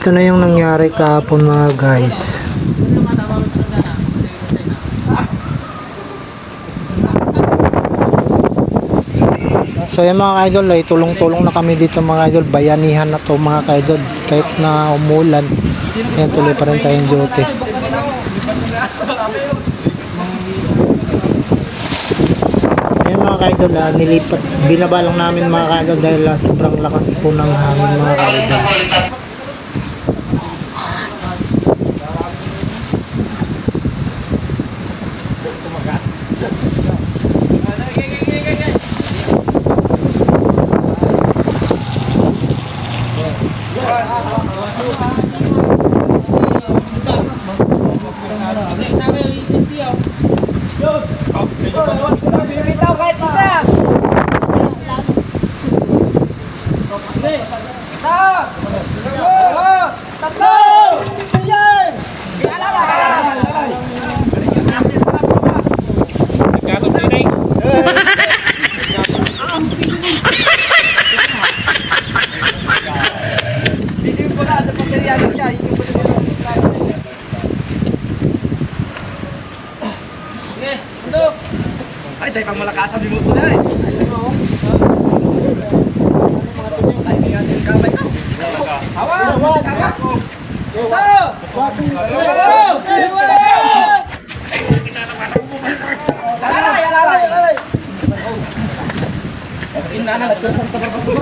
Ito na yung nangyari kahapon mga guys. So yan mga idol, ay tulong-tulong na kami dito mga idol. Bayanihan na to mga idol. Kahit na umulan, yan tuloy pa rin tayong duty. Yan mga idol, nilipat, binaba lang namin mga idol dahil sobrang lakas po ng hangin mga idol. Ay, dahil pang malakasan di mo ito na eh. Ay, hindi natin kamay ko. Hawa! Hawa! Isa! Alalay! Inana, nagkaroon sa pagkakas.